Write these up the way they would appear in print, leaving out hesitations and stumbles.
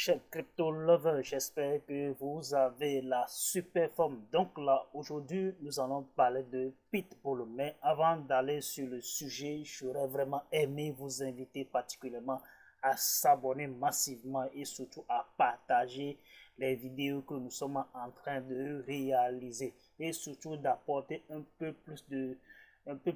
Chers crypto lovers, j'espère que vous avez la super forme. Donc là, aujourd'hui, nous allons parler de Pitbull. Mais avant d'aller sur le sujet, j'aurais vraiment aimé vous inviter particulièrement à s'abonner massivement et surtout à partager les vidéos que nous sommes en train de réaliser et surtout d'apporter un peu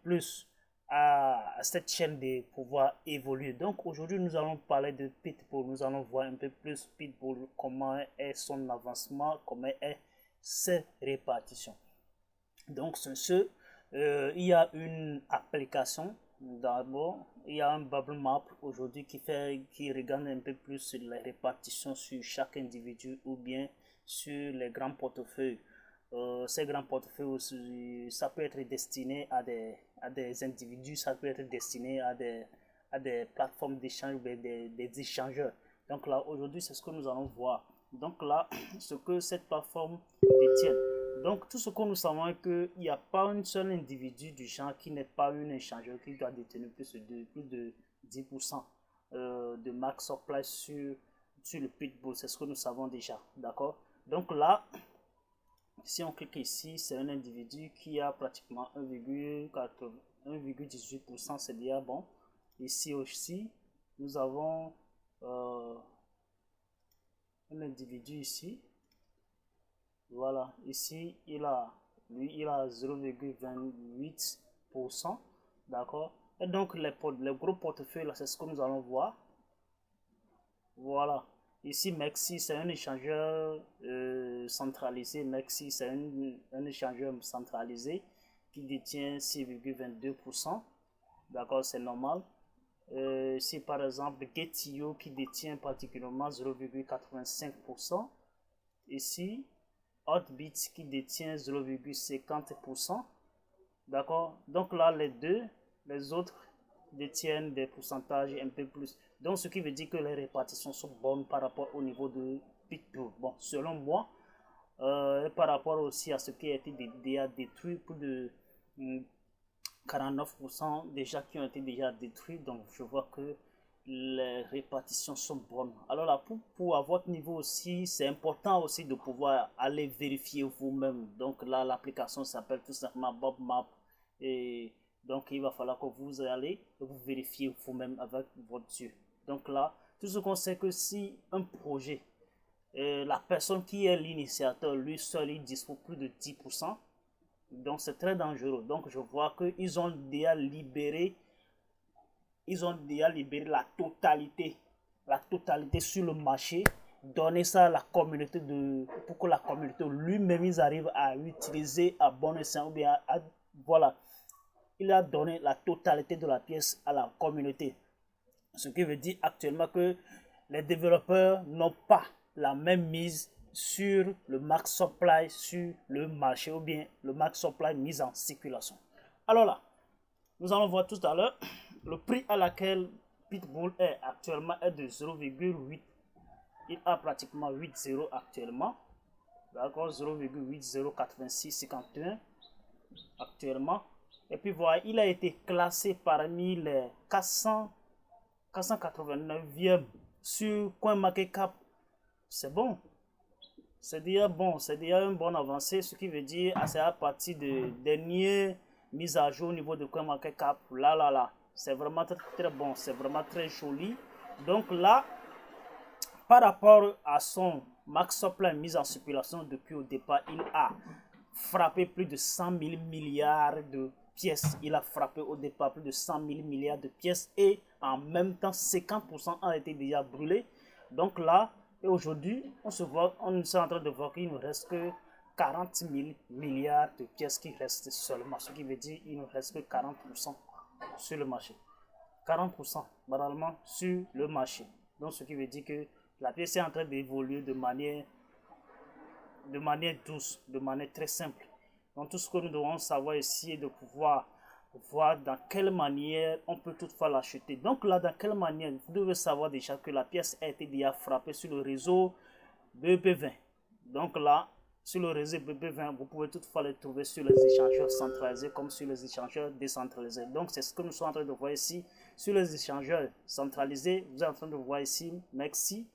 plus à cette chaîne de pouvoir évoluer. Donc aujourd'hui, nous allons parler de Pitbull. Nous allons voir un peu plus Pitbull, comment est son avancement, comment est ses répartitions. Donc il y a une application. D'abord, il y a un bubble map aujourd'hui qui regarde un peu plus les répartitions sur chaque individu ou bien sur les grands portefeuilles. Ces grands portefeuilles aussi, ça peut être destiné à des individus, ça peut être destiné à des plateformes d'échange, des échangeurs. Donc là, aujourd'hui, c'est ce que nous allons voir. Donc là, ce que cette plateforme détient. Donc tout ce que nous savons est qu'il n'y a pas un seul individu du genre qui n'est pas un échangeur qui doit détenir plus de 10% de max supply sur le Pitbull. C'est ce que nous savons déjà. D'accord? Donc là, si on clique ici, c'est un individu qui a pratiquement 1,18%, c'est déjà bon. Ici aussi, nous avons un individu ici. Voilà, ici, il a 0,28%. D'accord? Et donc, les gros portefeuilles, là, c'est ce que nous allons voir. Voilà. Ici, Mexi, c'est un échangeur centralisé. Mexi, c'est un échangeur centralisé qui détient 6,22%. D'accord, c'est normal. C'est par exemple Getio qui détient particulièrement 0,85%. Ici, Hotbit qui détient 0,50%. D'accord, donc là, les autres détiennent des pourcentages un peu plus. Donc, ce qui veut dire que les répartitions sont bonnes par rapport au niveau de Pitbull. Bon, selon moi, par rapport aussi à ce qui a été déjà détruit, plus de 49% déjà qui ont été déjà détruits. Donc, je vois que les répartitions sont bonnes. Alors là, pour à votre niveau aussi, c'est important aussi de pouvoir aller vérifier vous-même. Donc là, l'application s'appelle tout simplement BobMap. Et donc, il va falloir que vous allez vous vérifier vous-même avec votre yeux. Donc là, tout ce qu'on sait que si un projet, la personne qui est l'initiateur, lui seul, il dispose plus de 10%. Donc, c'est très dangereux. Donc, je vois qu'ils ont déjà libéré la totalité sur le marché, donner ça à la communauté pour que la communauté lui-même ils arrivent à utiliser à bon escient ou bien voilà, il a donné la totalité de la pièce à la communauté, ce qui veut dire actuellement que les développeurs n'ont pas la même mise sur le max supply sur le marché ou bien le max supply mis en circulation. Alors là, nous allons voir tout à l'heure le prix à laquelle Pitbull est actuellement est de 0,8. Il a pratiquement 8,0 actuellement. D'accord, 0,808651 actuellement. Et puis voilà, il a été classé parmi les 489e sur CoinMarketCap. C'est bon. C'est déjà bon, c'est déjà une bonne avancée, ce qui veut dire c'est à partir de dernière mise à jour au niveau de CoinMarketCap. Là. C'est vraiment très bon, c'est vraiment très joli. Donc là, par rapport à son max supply mise en circulation depuis au départ, il a frappé plus de 100 000 milliards de pièces. Il a frappé au départ plus de 100 000 milliards de pièces et en même temps 50% a été déjà brûlé. Donc là, et aujourd'hui, on est en train de voir qu'il ne reste que 40 000 milliards de pièces qui restent seulement. Ce qui veut dire qu'il ne reste que 40% sur le marché. 40% banalement sur le marché. Donc ce qui veut dire que la pièce est en train d'évoluer de manière douce, de manière très simple. Donc tout ce que nous devons savoir ici est de pouvoir voir dans quelle manière on peut toutefois l'acheter. Donc là, dans quelle manière, vous devez savoir déjà que la pièce a été déjà frappée sur le réseau BB20. Donc là, sur le réseau BB20, vous pouvez toutefois le trouver sur les échangeurs centralisés comme sur les échangeurs décentralisés. Donc c'est ce que nous sommes en train de voir ici. Sur les échangeurs centralisés, vous êtes en train de voir ici Mexi.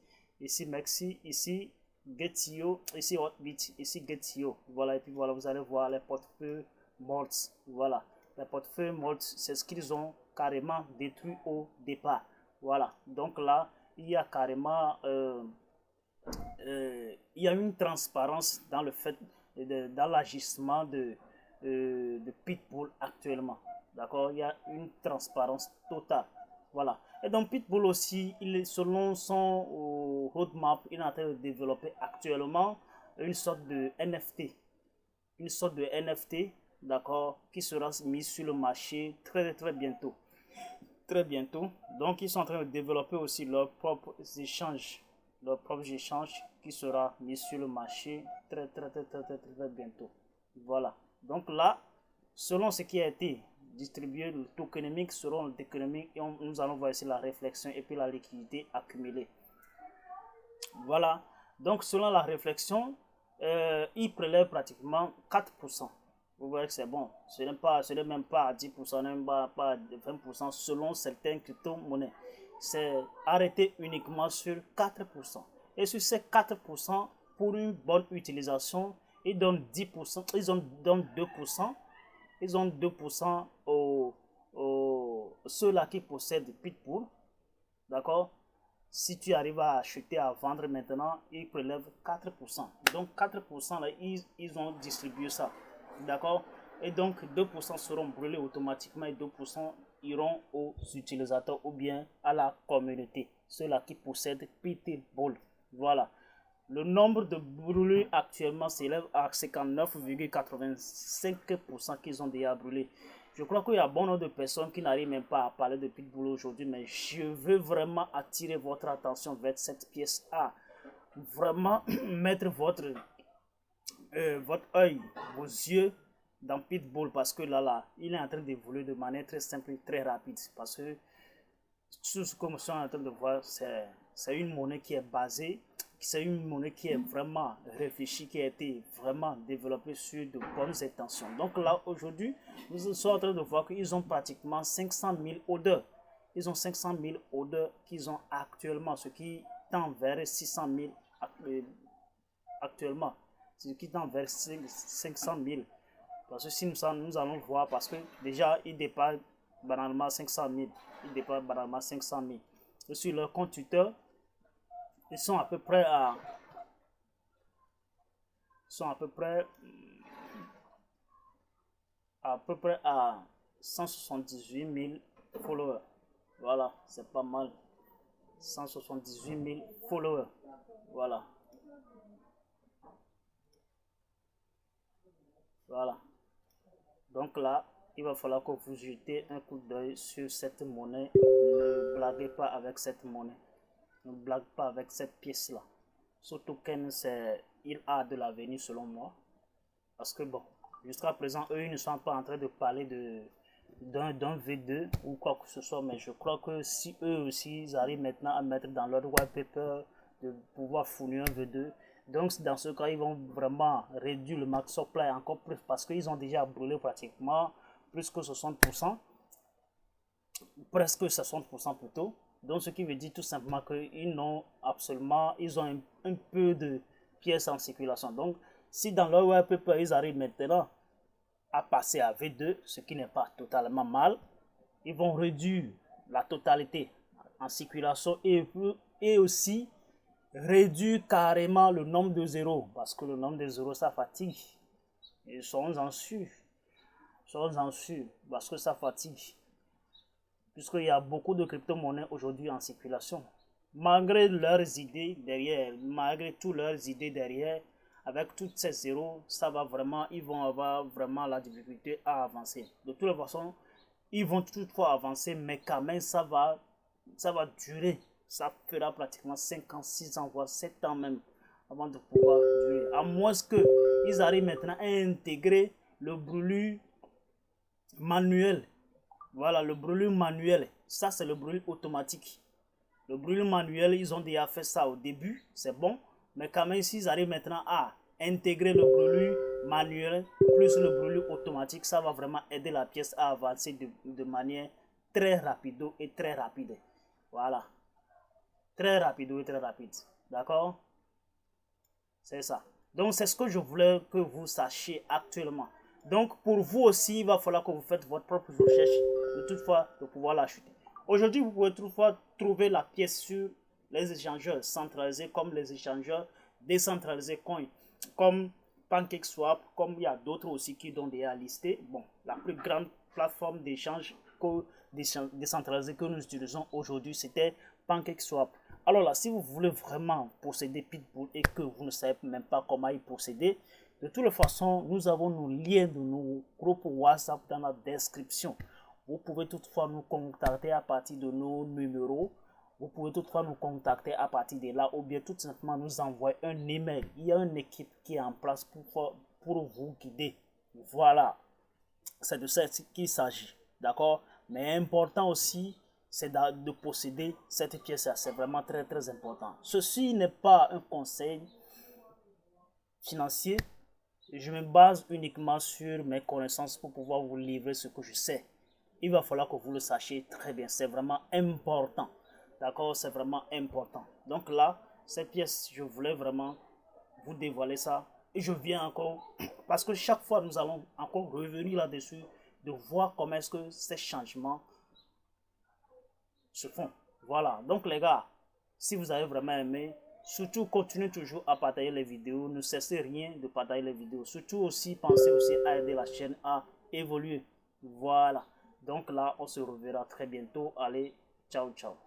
ici Maxi, ici Getio, ici Hotbit, ici Getio. Voilà, et puis voilà, vous allez voir les portefeuilles Moltz. Voilà, les portefeuilles Moltz, c'est ce qu'ils ont carrément détruit au départ. Voilà, donc là, il y a carrément il y a une transparence dans le fait, dans l'agissement de Pitbull actuellement. D'accord. Il y a une transparence totale. Voilà. Et donc Pitbull aussi, il est, selon son roadmap, il est en train de développer actuellement une sorte de NFT. Une sorte de NFT, d'accord, qui sera mis sur le marché très bientôt. Très bientôt. Donc, ils sont en train de développer aussi leur propre échange qui sera mis sur le marché très bientôt. Voilà. Donc là, selon ce qui a été distribué, le tokenomique, selon le tokenomique, et nous allons voir ici la réflexion et puis la liquidité accumulée. Voilà. Donc, selon la réflexion, il prélève pratiquement 4%. Vous voyez que c'est bon. Ce n'est même pas à 10%, même pas à 20% selon certaines crypto-monnaies. C'est arrêté uniquement sur 4%. Et sur ces 4%, pour une bonne utilisation, ils donnent 10%, donnent 2%. Ils donnent 2% ceux-là qui possèdent Pitbull. D'accord? Si tu arrives à acheter, à vendre maintenant, ils prélèvent 4%. Donc 4%, là, ils ont distribué ça. D'accord? Et donc 2% seront brûlés automatiquement et 2% iront aux utilisateurs ou bien à la communauté. Ceux-là qui possèdent Pitbull. Voilà. Le nombre de brûlés actuellement s'élève à 59,85% qu'ils ont déjà brûlé. Je crois qu'il y a bon nombre de personnes qui n'arrivent même pas à parler de Pitbull aujourd'hui, mais je veux vraiment attirer votre attention vers cette pièce A. Vraiment mettre votre œil, vos yeux dans Pitbull parce que là, il est en train d'évoluer de manière très simple et très rapide. Parce que tout ce que nous sommes en train de voir, c'est une monnaie qui est basée, c'est une monnaie qui est vraiment réfléchie, qui a été vraiment développée sur de bonnes intentions. Donc là, aujourd'hui, nous sommes en train de voir qu'ils ont pratiquement 500 000 orders. Ils ont 500 000 orders qu'ils ont actuellement, ce qui tend vers 600 000 actuellement. Ce qui tend vers 500 000. Parce que si nous allons voir, parce que déjà, il dépasse banalement 500 000. Il dépasse banalement 500 000. Et sur leur compte Twitter, ils sont à peu près à... Ils sont à peu près à 178 000 followers. Voilà, c'est pas mal. 178 000 followers. Voilà. Voilà. Donc là, il va falloir que vous jetez un coup d'œil sur cette monnaie. Ne blaguez pas avec cette monnaie. Ne blague pas avec cette pièce-là. Ce token, il a de l'avenir selon moi. Parce que bon, jusqu'à présent, eux, ils ne sont pas en train de parler d'un V2 ou quoi que ce soit. Mais je crois que si eux aussi, ils arrivent maintenant à mettre dans leur wallpaper de pouvoir fournir un V2. Donc dans ce cas, ils vont vraiment réduire le max supply encore plus parce qu'ils ont déjà brûlé pratiquement plus que 60%. Presque 60% plutôt. Donc ce qui veut dire tout simplement qu'ils ont absolument, ils ont un peu de pièces en circulation. Donc si dans leur wallpaper, ils arrivent maintenant à passer à V2, ce qui n'est pas totalement mal, ils vont réduire la totalité en circulation et aussi réduire carrément le nombre de zéros. Parce que le nombre de zéros, ça fatigue. Et soyons-en sûrs. Soyons-en sûrs. Parce que ça fatigue. Puisqu'il y a beaucoup de crypto-monnaies aujourd'hui en circulation. Malgré leurs idées derrière, malgré toutes leurs idées derrière, avec tous ces zéros, ça va vraiment, ils vont avoir vraiment la difficulté à avancer. De toute façon, ils vont toutefois avancer, mais quand même, ça va durer. Ça fera pratiquement 5 ans, 6 ans, voire 7 ans même, avant de pouvoir durer. À moins qu'ils arrivent maintenant à intégrer le brûlure manuel. Voilà, le brûlure manuel. Ça, c'est le brûlure automatique. Le brûlure manuel, ils ont déjà fait ça au début, c'est bon. Mais quand même, s'ils arrivent maintenant à intégrer le brûlure manuel plus le brûlure automatique, ça va vraiment aider la pièce à avancer de manière très rapide et très rapide. Voilà. très rapide, oui, très rapide. D'accord? C'est ça. Donc, c'est ce que je voulais que vous sachiez actuellement. Donc, pour vous aussi, il va falloir que vous faites votre propre recherche de toutefois de pouvoir l'acheter. Aujourd'hui, vous pouvez toutefois trouver la pièce sur les échangeurs centralisés comme les échangeurs décentralisés coin, comme PancakeSwap, comme il y a d'autres aussi qui ont déjà listé. Bon, la plus grande plateforme d'échange décentralisée que nous utilisons aujourd'hui, c'était PancakeSwap. Alors là, si vous voulez vraiment posséder Pitbull et que vous ne savez même pas comment y procéder, de toutes les façons, nous avons nos liens de nos groupes WhatsApp dans la description. Vous pouvez toutefois nous contacter à partir de nos numéros. Vous pouvez toutefois nous contacter à partir de là ou bien tout simplement nous envoyer un email. Il y a une équipe qui est en place pour vous guider. Voilà, c'est de ça qu'il s'agit. D'accord? Mais important aussi, c'est de posséder cette pièce-là. C'est vraiment très très important. Ceci n'est pas un conseil financier. Je me base uniquement sur mes connaissances pour pouvoir vous livrer ce que je sais. Il va falloir que vous le sachiez très bien. C'est vraiment important. D'accord? C'est vraiment important. Donc là, cette pièce, je voulais vraiment vous dévoiler ça. Et je viens encore, parce que chaque fois, nous allons encore revenir là-dessus, de voir comment est-ce que ces changements se font. Voilà. Donc les gars, si vous avez vraiment aimé, surtout continuez toujours à partager les vidéos. Ne cessez rien de partager les vidéos. Surtout aussi, pensez aussi à aider la chaîne à évoluer. Voilà. Donc là, on se reverra très bientôt. Allez, ciao, ciao.